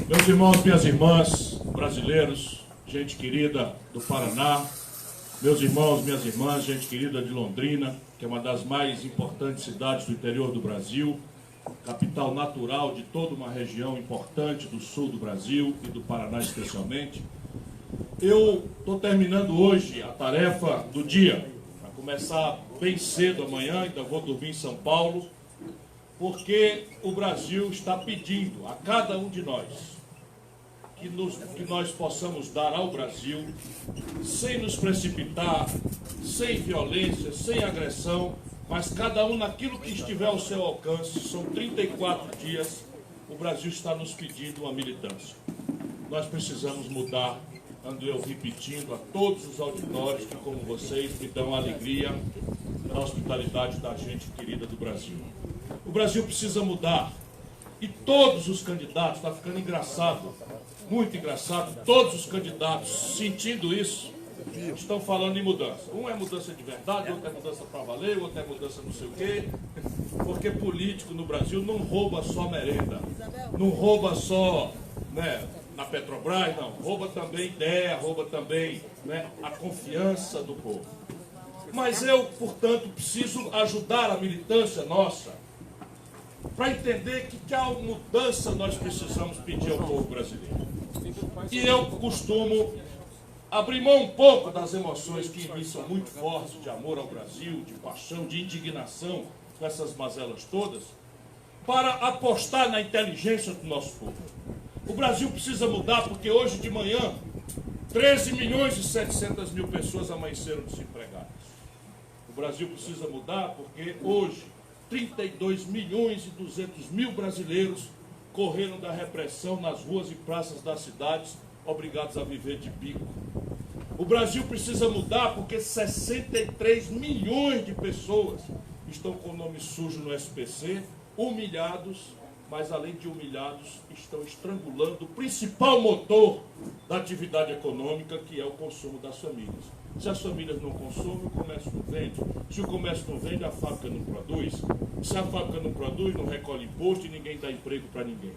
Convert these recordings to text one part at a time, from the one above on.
Meus irmãos, minhas irmãs, brasileiros, gente querida do Paraná, meus irmãos, minhas irmãs, gente querida de Londrina, que é uma das mais importantes cidades do interior do Brasil, capital natural de toda uma região importante do sul do Brasil e do Paraná especialmente. Eu estou terminando hoje a tarefa do dia, para começar bem cedo amanhã, ainda vou dormir em São Paulo, porque o Brasil está pedindo a cada um de nós que nós possamos dar ao Brasil, sem nos precipitar, sem violência, sem agressão, mas cada um naquilo que estiver ao seu alcance. São 34 dias, o Brasil está nos pedindo uma militância. Nós precisamos mudar, ando eu repetindo a todos os auditórios que, como vocês, me dão a alegria da hospitalidade da gente querida do Brasil. O Brasil precisa mudar. E todos os candidatos, está ficando engraçado, muito engraçado, todos os candidatos sentindo isso, estão falando em mudança. Um é mudança de verdade, outro é mudança para valer, outro é mudança não sei o quê. Porque político no Brasil não rouba só merenda, não rouba só, né, na Petrobras, não. Rouba também ideia, rouba também, né, a confiança do povo. Mas eu, portanto, preciso ajudar a militância nossa para entender que tal mudança nós precisamos pedir ao povo brasileiro. E eu costumo abrir mão um pouco das emoções que em mim são muito fortes, de amor ao Brasil, de paixão, de indignação com essas mazelas todas, para apostar na inteligência do nosso povo. O Brasil precisa mudar porque hoje de manhã 13 milhões e 700 mil pessoas amanheceram desempregadas. O Brasil precisa mudar porque hoje 32 milhões e 200 mil brasileiros correram da repressão nas ruas e praças das cidades, obrigados a viver de bico. O Brasil precisa mudar porque 63 milhões de pessoas estão com o nome sujo no SPC, humilhados, mas além de humilhados, estão estrangulando o principal motor da atividade econômica, que é o consumo das famílias. Se as famílias não consomem, o comércio não vende. Se o comércio não vende, a fábrica não produz. Se a fábrica não produz, não recolhe imposto e ninguém dá emprego para ninguém.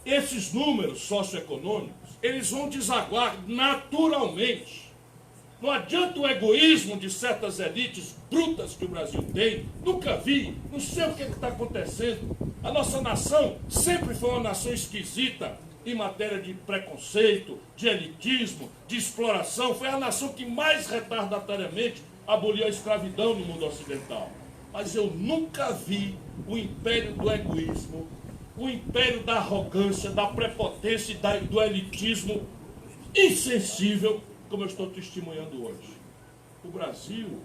Esses números socioeconômicos, eles vão desaguar naturalmente. Não adianta o egoísmo de certas elites brutas que o Brasil tem. Nunca vi, não sei o que está acontecendo. A nossa nação sempre foi uma nação esquisita em matéria de preconceito, de elitismo, de exploração. Foi a nação que mais retardatoriamente aboliu a escravidão no mundo ocidental. Mas eu nunca vi o império do egoísmo, o império da arrogância, da prepotência e do elitismo insensível, como eu estou testemunhando hoje. O Brasil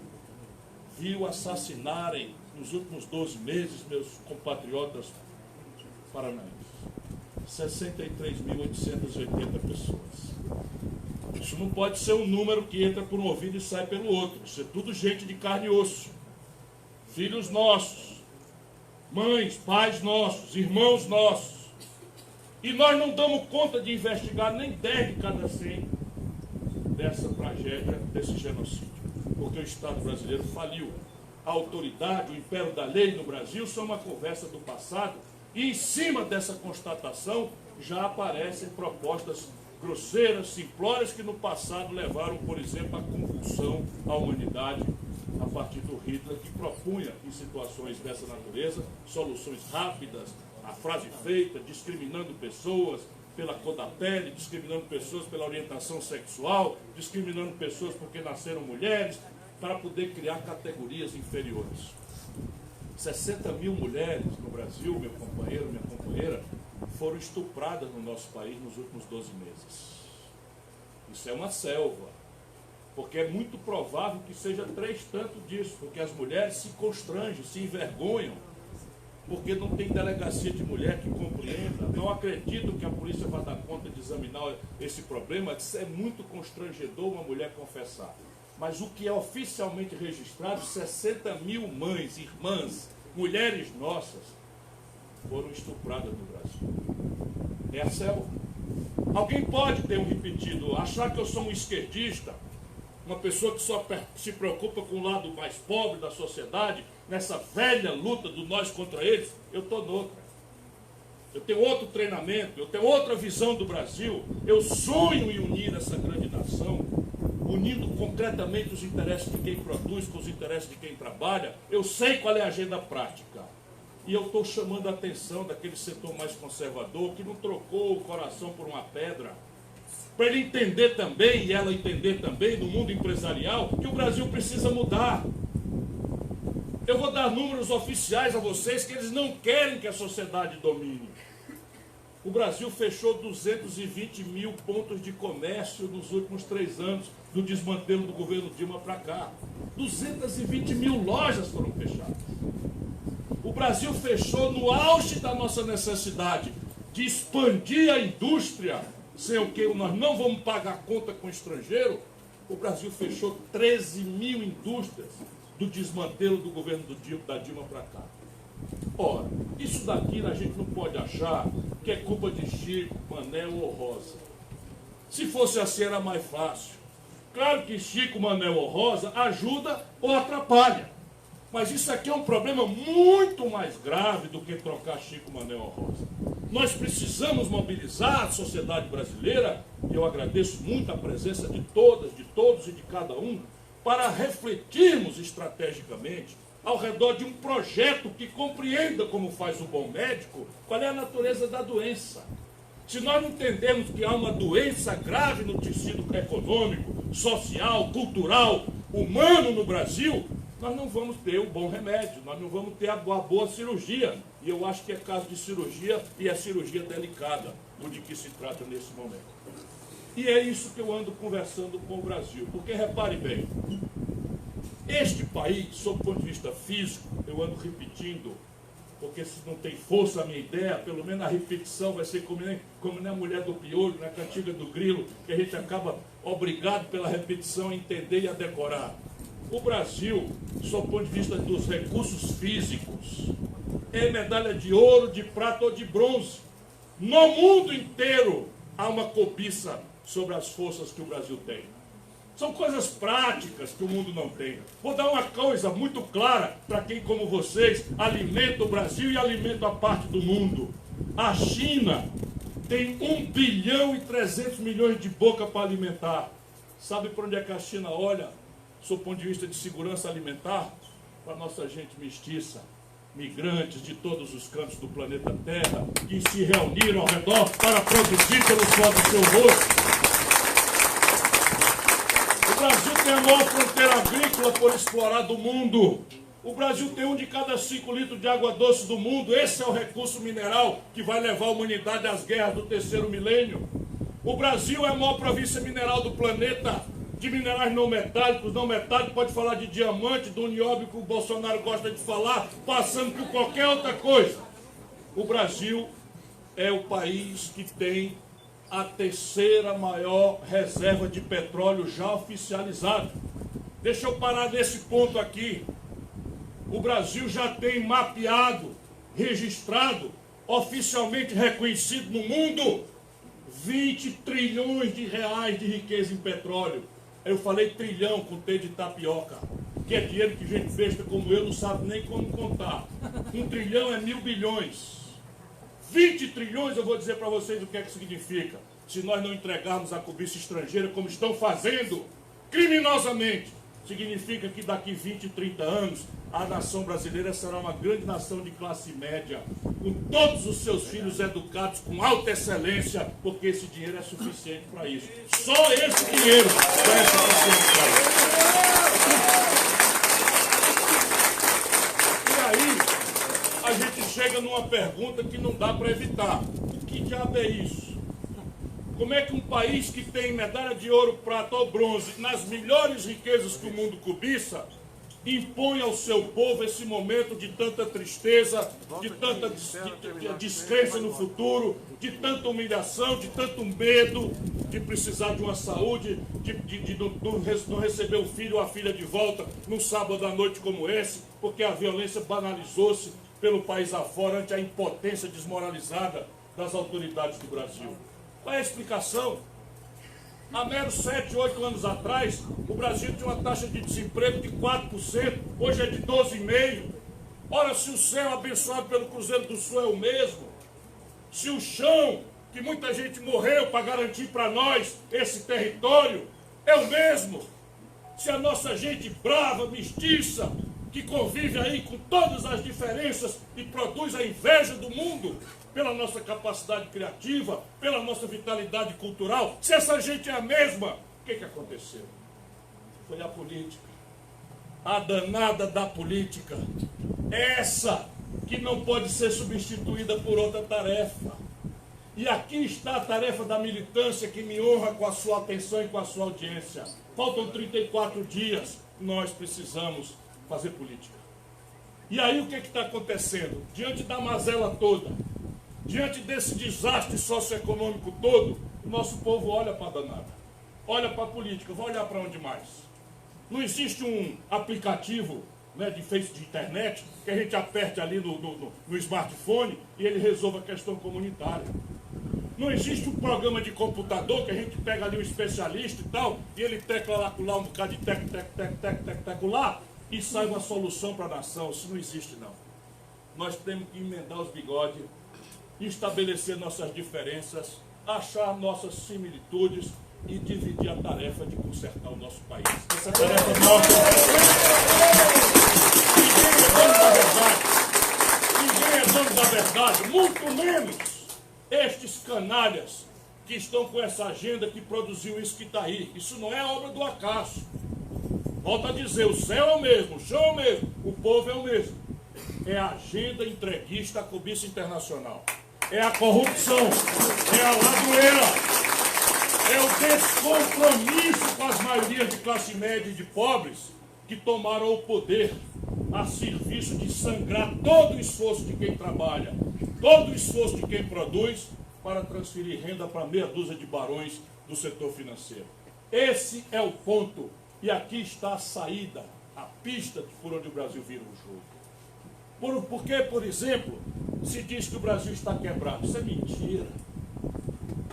viu assassinarem nos últimos 12 meses meus compatriotas paranaenses 63.880 pessoas. Isso não pode ser um número que entra por um ouvido e sai pelo outro. Isso é tudo gente de carne e osso. Filhos nossos, mães, pais nossos, irmãos nossos. E nós não damos conta de investigar nem 10 de cada 100 dessa tragédia, desse genocídio. Porque o Estado brasileiro faliu. A autoridade, o império da lei no Brasil são uma conversa do passado. E em cima dessa constatação já aparecem propostas grosseiras, simplórias, que no passado levaram, por exemplo, à convulsão à humanidade, a partir do Hitler, que propunha, em situações dessa natureza, soluções rápidas, a frase feita, discriminando pessoas pela cor da pele, discriminando pessoas pela orientação sexual, discriminando pessoas porque nasceram mulheres, para poder criar categorias inferiores. 60 mil mulheres no Brasil, meu companheiro, minha companheira, foram estupradas no nosso país nos últimos 12 meses. Isso é uma selva, porque é muito provável que seja 3 tanto disso, porque as mulheres se constrangem, se envergonham, porque não tem delegacia de mulher que compreenda, não acreditam que a polícia vai dar conta de examinar esse problema. É muito constrangedor uma mulher confessar. Mas o que é oficialmente registrado, 60 mil mães, irmãs, mulheres nossas, foram estupradas no Brasil. É a selva. Alguém pode ter um repetido, achar que eu sou um esquerdista, uma pessoa que só se preocupa com o lado mais pobre da sociedade, nessa velha luta do nós contra eles, eu estou noutra. Eu tenho outro treinamento, eu tenho outra visão do Brasil. Eu sonho em unir essa grande nação, unindo concretamente os interesses de quem produz com os interesses de quem trabalha. Eu sei qual é a agenda prática. E eu estou chamando a atenção daquele setor mais conservador que não trocou o coração por uma pedra, para ele entender também, e ela entender também, no mundo empresarial, que o Brasil precisa mudar. Eu vou dar números oficiais a vocês que eles não querem que a sociedade domine. O Brasil fechou 220 mil pontos de comércio nos últimos 3 anos, do desmantelo do governo Dilma para cá. 220 mil lojas foram fechadas. O Brasil fechou no auge da nossa necessidade de expandir a indústria, sem o que nós não vamos pagar conta com o estrangeiro. O Brasil fechou 13 mil indústrias do desmantelo do governo da Dilma para cá. Ora, isso daqui a gente não pode achar que é culpa de Chico, Manel ou Rosa. Se fosse assim era mais fácil. Claro que Chico, Manel ou Rosa ajuda ou atrapalha. Mas isso aqui é um problema muito mais grave do que trocar Chico, Manel ou Rosa. Nós precisamos mobilizar a sociedade brasileira, e eu agradeço muito a presença de todas, de todos e de cada um, para refletirmos estrategicamente ao redor de um projeto que compreenda, como faz o bom médico, qual é a natureza da doença. Se nós não entendemos que há uma doença grave no tecido econômico, social, cultural, humano no Brasil, nós não vamos ter o bom remédio, nós não vamos ter a boa cirurgia. E eu acho que é caso de cirurgia, e é cirurgia delicada, o de que se trata nesse momento. E é isso que eu ando conversando com o Brasil. Porque, repare bem, este país, sob o ponto de vista físico, eu ando repetindo, porque se não tem força a minha ideia, pelo menos a repetição vai ser como na mulher do piolho, na cantiga do grilo, que a gente acaba obrigado pela repetição a entender e a decorar. O Brasil, sob o ponto de vista dos recursos físicos, é medalha de ouro, de prata ou de bronze. No mundo inteiro há uma cobiça sobre as forças que o Brasil tem. São coisas práticas que o mundo não tem. Vou dar uma coisa muito clara para quem, como vocês, alimenta o Brasil e alimenta a parte do mundo. A China tem 1 bilhão e 300 milhões de boca para alimentar. Sabe para onde é que a China olha, sob o ponto de vista de segurança alimentar? Para a nossa gente mestiça, migrantes de todos os cantos do planeta Terra, que se reuniram ao redor para produzir pelo suor do seu rosto. O Brasil tem a maior fronteira agrícola por explorar do mundo. O Brasil tem 1 de cada 5 litros de água doce do mundo. Esse é o recurso mineral que vai levar a humanidade às guerras do 3º milênio. O Brasil é a maior província mineral do planeta, de minerais não metálicos. Não metálicos, pode falar de diamante, do nióbio que o Bolsonaro gosta de falar, passando por qualquer outra coisa. O Brasil é o país que tem a 3ª maior reserva de petróleo já oficializada. Deixa eu parar nesse ponto aqui. O Brasil já tem mapeado, registrado, oficialmente reconhecido no mundo, 20 trilhões de reais de riqueza em petróleo. Eu falei trilhão com T de tapioca, que é dinheiro que gente besta como eu não sabe nem como contar. 1 trilhão é 1.000 bilhões. 20 trilhões, eu vou dizer para vocês o que é que significa. Se nós não entregarmos a cobiça estrangeira, como estão fazendo, criminosamente, significa que daqui 20, 30 anos, a nação brasileira será uma grande nação de classe média, com todos os seus filhos educados com alta excelência, porque esse dinheiro é suficiente para isso. Só esse dinheiro é suficiente para isso. E aí, a gente chega numa pergunta que não dá para evitar. O que diabo é isso? Como é que um país que tem medalha de ouro, prata ou bronze nas melhores riquezas que o mundo cobiça, impõe ao seu povo esse momento de tanta tristeza, de tanta descrença no futuro, de tanta humilhação, de tanto medo de precisar de uma saúde, de não receber o filho ou a filha de volta num sábado à noite como esse, porque a violência banalizou-se pelo país afora ante a impotência desmoralizada das autoridades do Brasil. Qual é a explicação? Há meros 7, 8 anos atrás, o Brasil tinha uma taxa de desemprego de 4%, hoje é de 12,5%. Ora, se o céu abençoado pelo Cruzeiro do Sul é o mesmo, se o chão que muita gente morreu para garantir para nós esse território é o mesmo, se a nossa gente brava, mestiça, que convive aí com todas as diferenças e produz a inveja do mundo pela nossa capacidade criativa, pela nossa vitalidade cultural, se essa gente é a mesma, o que aconteceu? Foi a política. A danada da política. Essa que não pode ser substituída por outra tarefa. E aqui está a tarefa da militância que me honra com a sua atenção e com a sua audiência. Faltam 34 dias, nós precisamos fazer política. E aí o que está acontecendo? Diante da mazela toda, diante desse desastre socioeconômico todo, o nosso povo olha para a danada, olha para a política, vai olhar para onde mais? Não existe um aplicativo, né, de internet que a gente aperte ali no smartphone e ele resolva a questão comunitária. Não existe um programa de computador que a gente pega ali um especialista e tal, e ele tecla lá um bocado de teco lá, e sai uma solução para a nação. Isso não existe, não. Nós temos que emendar os bigodes, estabelecer nossas diferenças, achar nossas similitudes e dividir a tarefa de consertar o nosso país. Essa tarefa é nossa. Ninguém é dono da verdade. Ninguém é dono da verdade, muito menos estes canalhas que estão com essa agenda que produziu isso que está aí. Isso não é obra do acaso. Volto a dizer, o céu é o mesmo, o chão é o mesmo, o povo é o mesmo. É a agenda entreguista à cobiça internacional. É a corrupção, é a ladoeira, é o descompromisso com as maiorias de classe média e de pobres que tomaram o poder a serviço de sangrar todo o esforço de quem trabalha, todo o esforço de quem produz para transferir renda para meia dúzia de barões do setor financeiro. Esse é o ponto. E aqui está a saída, a pista por onde o Brasil vira o jogo. Porque, por exemplo, se diz que o Brasil está quebrado. Isso é mentira.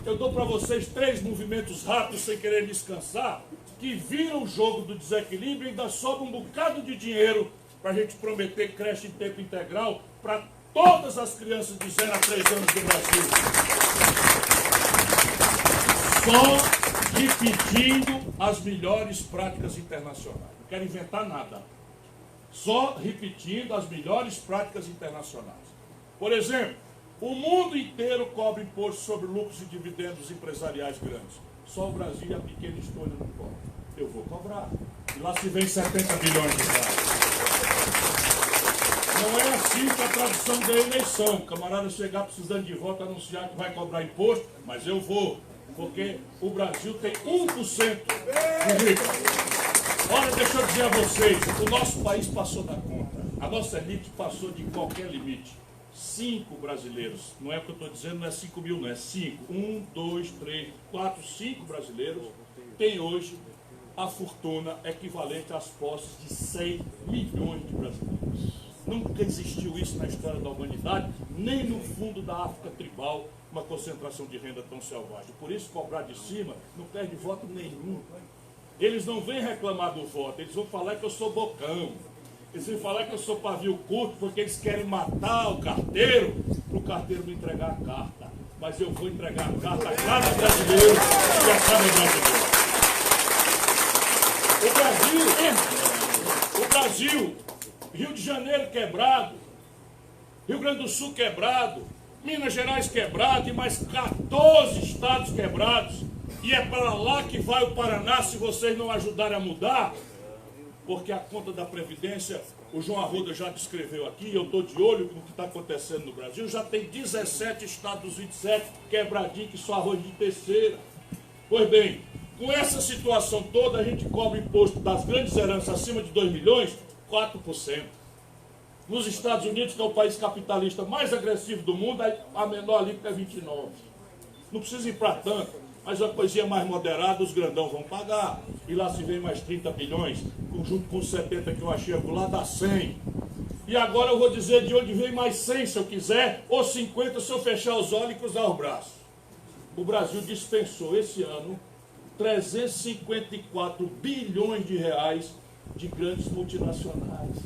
Eu dou para vocês 3 movimentos rápidos, sem querer descansar, que viram o jogo do desequilíbrio e ainda sobra um bocado de dinheiro para a gente prometer creche em tempo integral para todas as crianças de 0 a 3 anos do Brasil. Só repetindo as melhores práticas internacionais. Não quero inventar nada. Só repetindo as melhores práticas internacionais. Por exemplo, o mundo inteiro cobra imposto sobre lucros e dividendos empresariais grandes. Só o Brasil e a pequena Estônia não cobram. Eu vou cobrar. E lá se vem 70 bilhões de reais. Não é assim que a tradição da eleição. O camarada chegar precisando de voto, anunciar que vai cobrar imposto, mas eu vou. Porque o Brasil tem 1% de rico. Olha, deixa eu dizer a vocês, o nosso país passou da conta. A nossa elite passou de qualquer limite. 5 brasileiros, não é o que eu estou dizendo, não é 5 mil, não é 5. 1, 2, 3, 4, 5 brasileiros têm hoje a fortuna equivalente às posses de 100 milhões de brasileiros. Nunca existiu isso na história da humanidade, nem no fundo da África tribal, uma concentração de renda tão selvagem. Por isso, cobrar de cima não perde voto nenhum. Eles não vêm reclamar do voto, eles vão falar que eu sou bocão. Eles vão falar que eu sou pavio curto, porque eles querem matar o carteiro, para o carteiro me entregar a carta. Mas eu vou entregar a carta a cada brasileiro e a cada brasileiro. O Brasil, Rio de Janeiro quebrado, Rio Grande do Sul quebrado, Minas Gerais quebrado e mais 14 estados quebrados. E é para lá que vai o Paraná se vocês não ajudarem a mudar. Porque a conta da Previdência, o João Arruda já descreveu aqui, eu estou de olho no que está acontecendo no Brasil, já tem 17 estados dos 27 quebradinho que só arroz de terceira. Pois bem, com essa situação toda, a gente cobra imposto das grandes heranças acima de 2 milhões, 4%. Nos Estados Unidos, que é o país capitalista mais agressivo do mundo, a menor alíquota é 29%. Não precisa ir para tanto. Mas uma coisinha mais moderada, os grandão vão pagar. E lá se vem mais 30 bilhões, junto com os 70 que eu achei lá, dá 100. E agora eu vou dizer de onde vem mais 100 se eu quiser, ou 50 se eu fechar os olhos e cruzar os braços. O Brasil dispensou esse ano 354 bilhões de reais de grandes multinacionais.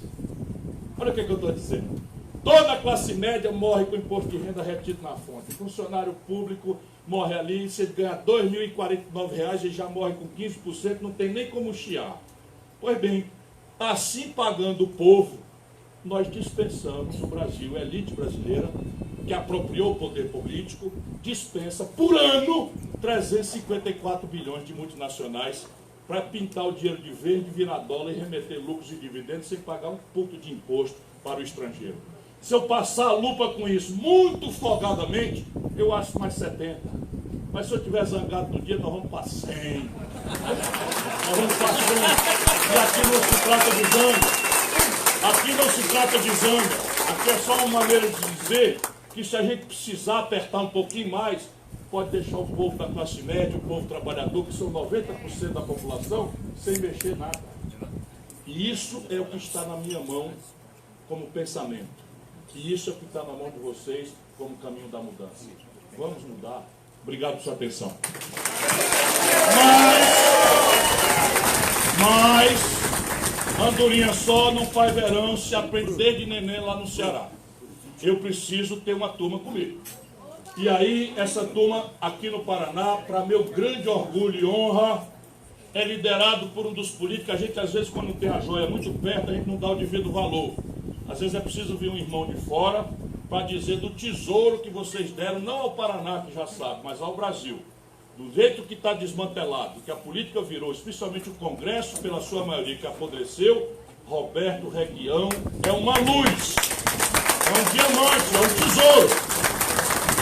Olha o que eu estou dizendo. Toda a classe média morre com imposto de renda retido na fonte. Funcionário público morre ali, se ele ganhar R$ 2.049, ele já morre com 15%, não tem nem como chiar. Pois bem, assim pagando o povo, nós dispensamos o Brasil, a elite brasileira, que apropriou o poder político, dispensa por ano 354 bilhões de multinacionais para pintar o dinheiro de verde, virar dólar e remeter lucros e dividendos sem pagar um ponto de imposto para o estrangeiro. Se eu passar a lupa com isso muito folgadamente, eu acho mais 70. Mas se eu estiver zangado no dia, nós vamos para 100. Nós vamos para 100. E aqui não se trata de zanga. Aqui não se trata de zanga. Aqui é só uma maneira de dizer que se a gente precisar apertar um pouquinho mais, pode deixar o povo da classe média, o povo trabalhador, que são 90% da população, sem mexer nada. E isso é o que está na minha mão como pensamento. E isso é o que está na mão de vocês como caminho da mudança. Vamos mudar. Obrigado por sua atenção. Mas andorinha só não faz verão, se aprender de neném lá no Ceará. Eu preciso ter uma turma comigo. E aí, essa turma aqui no Paraná, para meu grande orgulho e honra, é liderado por um dos políticos. A gente, às vezes, quando tem a joia muito perto, a gente não dá o devido valor. Às vezes é preciso vir um irmão de fora para dizer do tesouro que vocês deram, não ao Paraná, que já sabe, mas ao Brasil. Do jeito que está desmantelado, que a política virou, especialmente o Congresso, pela sua maioria, que apodreceu, Roberto Requião é uma luz, é um diamante, é um tesouro.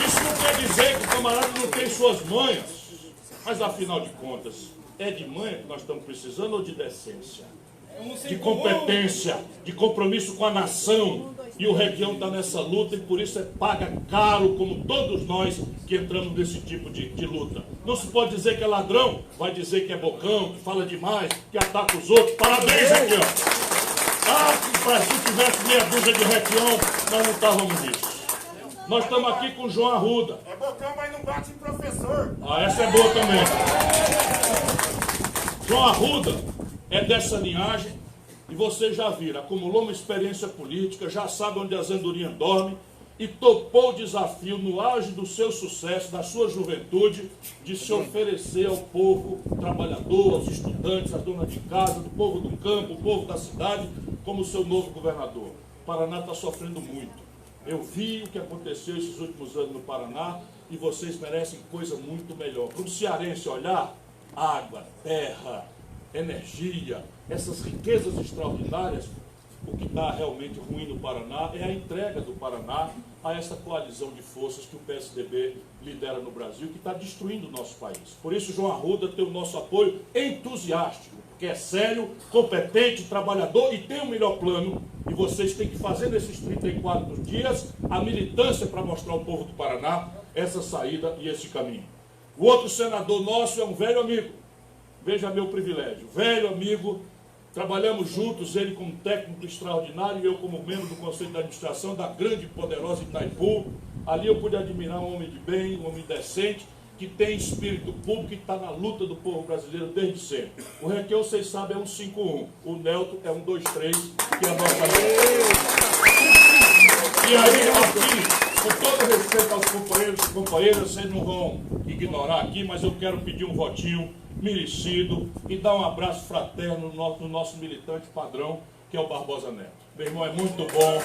Isso não quer dizer que o camarada não tem suas manhas, mas afinal de contas, é de manha que nós estamos precisando ou de decência? De competência, de compromisso com a nação. E o Requião está nessa luta e por isso paga caro, como todos nós que entramos nesse tipo de luta. Não se pode dizer que é ladrão, vai dizer que é bocão, que fala demais, que ataca os outros. Parabéns, Requião! Se tivesse meia dúzia de Requião, nós não estávamos nisso. Nós estamos aqui com o João Arruda. É bocão, mas não bate em professor. Essa é boa também. João Arruda é dessa linhagem e você já viram, acumulou uma experiência política, já sabe onde as andorinhas dormem e topou o desafio no auge do seu sucesso, da sua juventude, de se oferecer ao povo trabalhador, aos estudantes, às donas de casa, do povo do campo, o povo da cidade, como seu novo governador. O Paraná está sofrendo muito. Eu vi o que aconteceu esses últimos anos no Paraná e vocês merecem coisa muito melhor. Para um cearense olhar, água, terra, energia, essas riquezas extraordinárias, o que está realmente ruim no Paraná é a entrega do Paraná a essa coalizão de forças que o PSDB lidera no Brasil, que está destruindo o nosso país. Por isso, João Arruda tem o nosso apoio entusiástico, porque é sério, competente, trabalhador e tem o melhor plano. E vocês têm que fazer nesses 34 dias a militância para mostrar ao povo do Paraná essa saída e esse caminho. O outro senador nosso é um velho amigo. Veja meu privilégio, velho amigo, trabalhamos juntos, ele como técnico extraordinário e eu como membro do Conselho de Administração da grande e poderosa Itaipu. Ali eu pude admirar um homem de bem, um homem decente, que tem espírito público e está na luta do povo brasileiro desde sempre. O Requião, vocês sabem, é um 151, o Nelto é um 23, que é a nossa luta. E aí, aqui, com todo respeito aos companheiros e companheiras, vocês não vão ignorar aqui, mas eu quero pedir um votinho merecido e dar um abraço fraterno no nosso militante padrão, que é o Barbosa Neto. Meu irmão, é muito bom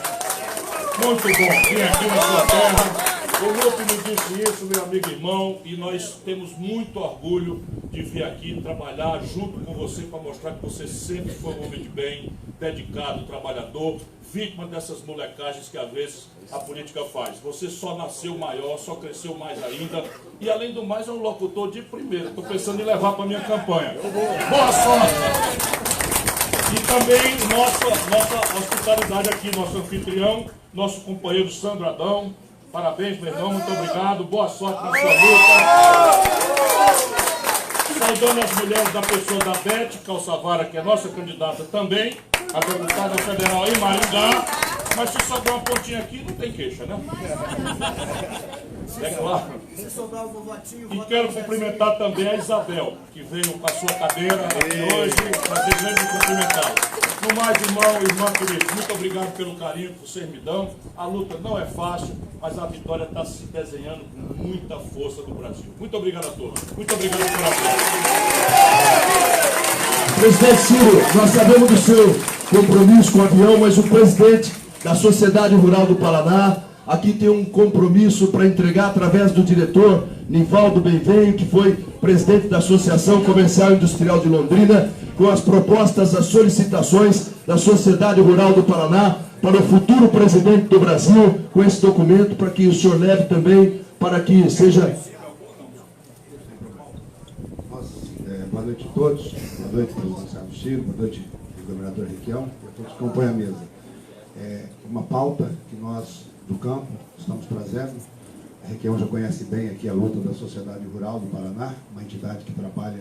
vir aqui na sua terra. O Lupe me disse isso, meu amigo irmão, e nós temos muito orgulho de vir aqui trabalhar junto com você para mostrar que você sempre foi um homem de bem, dedicado, trabalhador, vítima dessas molecagens que às vezes a política faz. Você só nasceu maior, só cresceu mais ainda, e além do mais é um locutor de primeira. Estou pensando em levar para a minha campanha. Boa sorte! E também nossa hospitalidade aqui, nosso anfitrião, nosso companheiro Sandro Adão. Parabéns, meu irmão, muito obrigado. Boa sorte na sua luta. Saudando as mulheres da pessoa da Beth Calçavara, que é nossa candidata também, a deputada federal em Maringá. Mas se sobrar uma pontinha aqui, não tem queixa, né? É claro. Se sobrar um votinho... E quero cumprimentar também a Isabel, que veio com a sua cadeira aqui hoje, prazer mesmo de cumprimentá-la. No mais, irmão e irmã querido, muito obrigado pelo carinho que vocês me dão. A luta não é fácil, mas a vitória está se desenhando com muita força do Brasil. Muito obrigado a todos. Muito obrigado por apoio. Presidente Ciro, nós sabemos do seu compromisso com o avião, mas o presidente da Sociedade Rural do Paraná aqui tem um compromisso para entregar através do diretor Nivaldo Benvenho, que foi presidente da Associação Comercial e Industrial de Londrina, com as propostas, as solicitações da Sociedade Rural do Paraná para o futuro presidente do Brasil, com esse documento, para que o senhor leve também, para que seja... Boa noite a todos, boa noite, presidente Marcelo Ciro, boa noite, governador Requião, e a todos que compõem a mesa. Uma pauta que nós, do campo, estamos trazendo. A Requião já conhece bem aqui a luta da Sociedade Rural do Paraná, uma entidade que trabalha,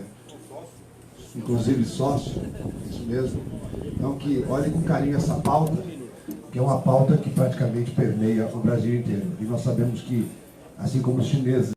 inclusive sócio, isso mesmo. Então, que olhem com carinho essa pauta, que é uma pauta que praticamente permeia o Brasil inteiro. E nós sabemos que, assim como os chineses,